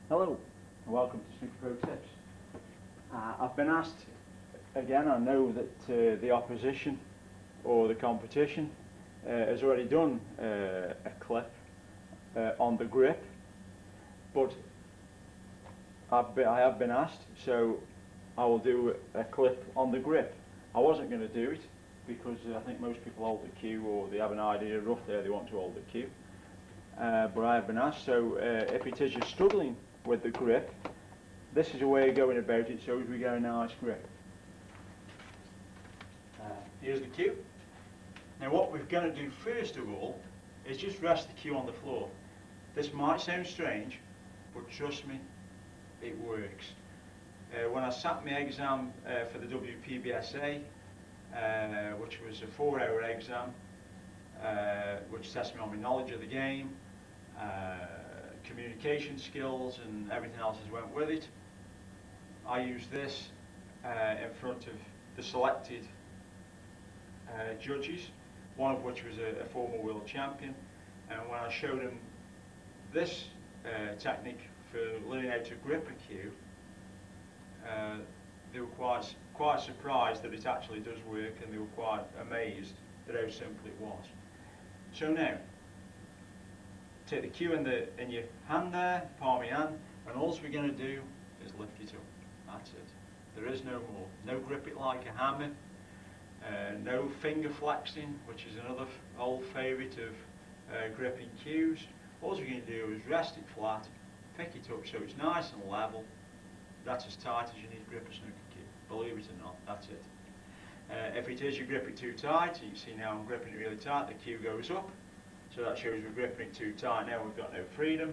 Hello and welcome to Snooker Pro Tips. I've been asked again, I know that the opposition or the competition has already done a clip on the grip, but I have been asked, so I will do a clip on the grip. I wasn't going to do it because I think most people hold the cue, or they have an idea roughly how they want to hold the cue. But I have been asked, so if it is you're struggling with the grip, this is a way of going about it so as we get a nice grip. Here's the cue. Now what we're going to do first of all is just rest the cue on the floor. This might sound strange, but trust me, it works. When I sat my exam for the WPBSA, which was a 4-hour exam, which tests me on my knowledge of the game, communication skills and everything else that went with it. I used this in front of the selected judges, one of which was a former world champion, and when I showed him this technique for learning how to grip a cue, they were quite surprised that it actually does work, and they were quite amazed at how simple it was. So now, take the cue in your hand there, palm of your hand, and all we're going to do is lift it up. That's it. There is no more. No grip it like a hammer. No finger flexing, which is another old favourite of gripping cues. All we're going to do is rest it flat, pick it up so it's nice and level. That's as tight as you need to grip a snooker cue. Believe it or not, that's it. If it is you grip it too tight, you can see now I'm gripping it really tight, the cue goes up. So that shows we're gripping it too tight now, we've got no freedom.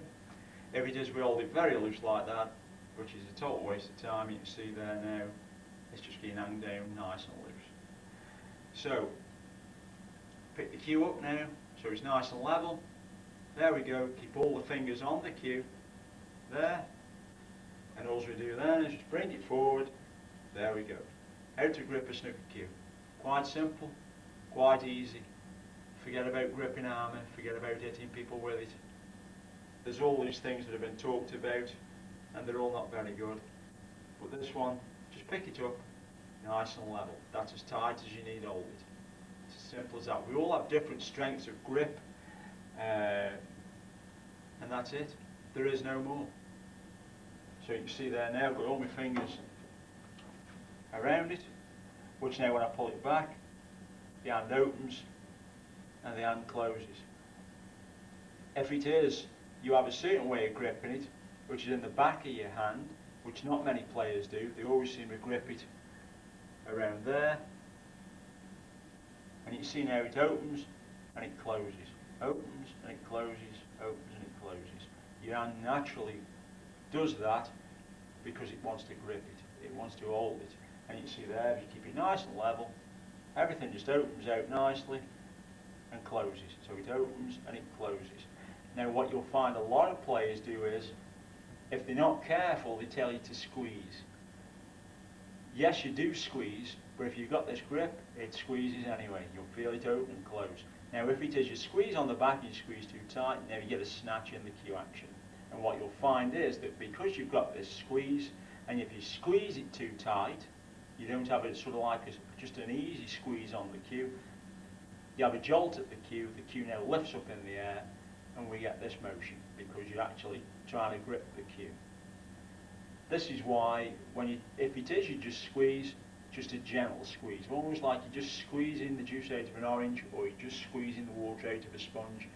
If it is we hold it very loose like that, which is a total waste of time, you can see there now, it's just getting hung down nice and loose. So, pick the cue up now, so it's nice and level. There we go, keep all the fingers on the cue, there. And all we do then is just bring it forward, there we go. How to grip a snooker cue. Quite simple, quite easy. Forget about gripping armour, forget about hitting people with it. There's all these things that have been talked about and they're all not very good. But this one, just pick it up, nice and level. That's as tight as you need to hold it. It's as simple as that. We all have different strengths of grip, and that's it. There is no more. So you can see there now, I've got all my fingers around it, which now when I pull it back, the hand opens and the hand closes. If it is, you have a certain way of gripping it, which is in the back of your hand, which not many players do. They always seem to grip it around there. And you can see now it opens and it closes. Opens and it closes, opens and it closes. Your hand naturally does that because it wants to grip it. It wants to hold it. And you can see there, if you keep it nice and level, everything just opens out nicely and closes. So it opens and it closes. Now what you'll find a lot of players do is, if they're not careful, they tell you to squeeze. Yes, you do squeeze, but if you've got this grip, it squeezes anyway. You'll feel it open and close. Now if it is you squeeze on the back and you squeeze too tight, now you get a snatch in the cue action. And what you'll find is that because you've got this squeeze, and if you squeeze it too tight, you don't have it sort of like just an easy squeeze on the cue. You have a jolt at the cue now lifts up in the air, and we get this motion because you're actually trying to grip the cue. This is why, if it is you just squeeze, just a gentle squeeze, almost like you're just squeezing the juice out of an orange, or you're just squeezing the water out of a sponge.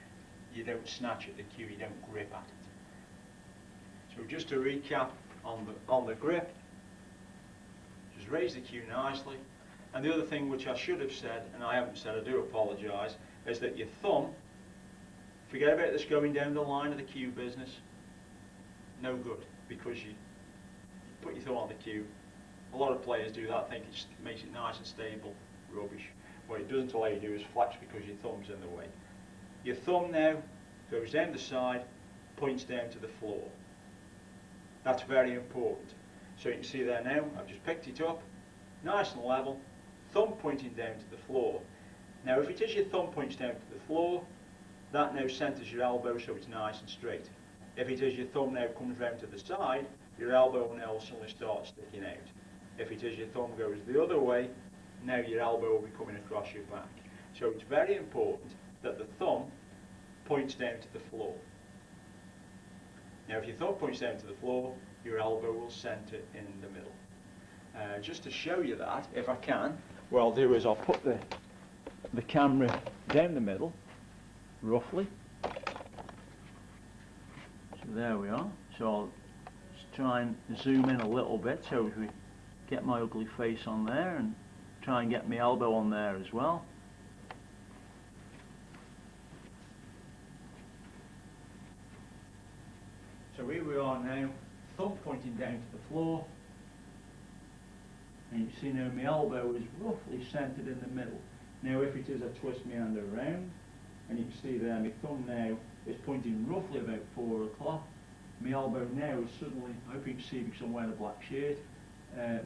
You don't snatch at the cue, you don't grip at it. So just to recap on the grip, just raise the cue nicely. And the other thing which I should have said, and I haven't said, I do apologise, is that your thumb, forget about this going down the line of the cue business, no good, because you put your thumb on the cue. A lot of players do that, think it makes it nice and stable. Rubbish. What it doesn't allow you to do is flex because your thumb's in the way. Your thumb now goes down the side, points down to the floor. That's very important. So you can see there now, I've just picked it up, nice and level, thumb pointing down to the floor. Now if it is your thumb points down to the floor, that now centres your elbow so it's nice and straight. If it is your thumb now comes round to the side, your elbow now suddenly starts sticking out. If it is your thumb goes the other way, now your elbow will be coming across your back. So it's very important that the thumb points down to the floor. Now if your thumb points down to the floor, your elbow will centre in the middle. Just to show you that, if I can, what I'll do is I'll put the camera down the middle, roughly. So there we are. So I'll just try and zoom in a little bit so we get my ugly face on there, and try and get my elbow on there as well. So here we are now, thumb pointing down to the floor, and you see now my elbow is roughly centred in the middle. Now if it is, I twist my hand around, and you can see there my thumb now is pointing roughly about 4 o'clock. My elbow now is suddenly, I hope you can see because I'm wearing a black shirt,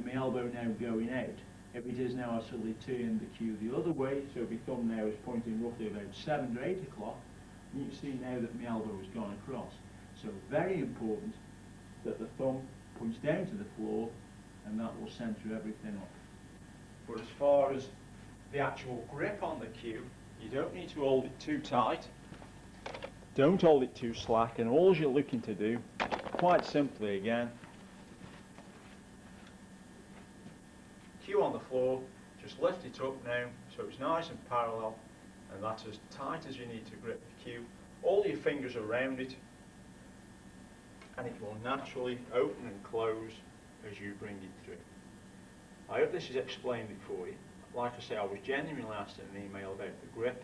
my elbow now going out. If it is now, I suddenly turn the cue the other way, so my thumb now is pointing roughly about 7 or 8 o'clock, and you can see now that my elbow has gone across. So very important that the thumb points down to the floor, and that will centre everything up. But as far as the actual grip on the cue, you don't need to hold it too tight, don't hold it too slack, and all you're looking to do, quite simply again, cue on the floor, just lift it up now so it's nice and parallel, and that's as tight as you need to grip the cue. All your fingers around it, and it will naturally open and close as you bring it through. I hope this has explained it for you. Like I say, I was genuinely asked in an email about the grip.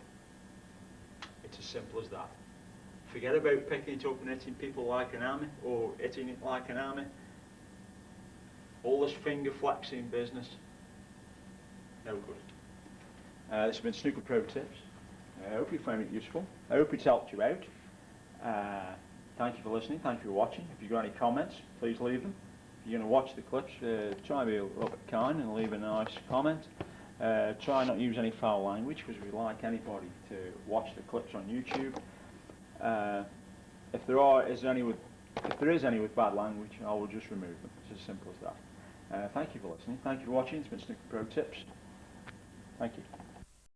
It's as simple as that. Forget about picking it up and hitting people like an hammer, or hitting it like an hammer. All this finger flexing business, no good. This has been Snooker Pro Tips. I hope you found it useful. I hope it's helped you out. Thank you for listening, thank you for watching. If you've got any comments, please leave them. If you're going to watch the clips, try and be a little bit kind and leave a nice comment. Try not to use any foul language, because we like anybody to watch the clips on YouTube. If there is any with bad language, I will just remove them. It's as simple as that. Thank you for listening, thank you for watching. It's been Snooker Pro Tips. Thank you.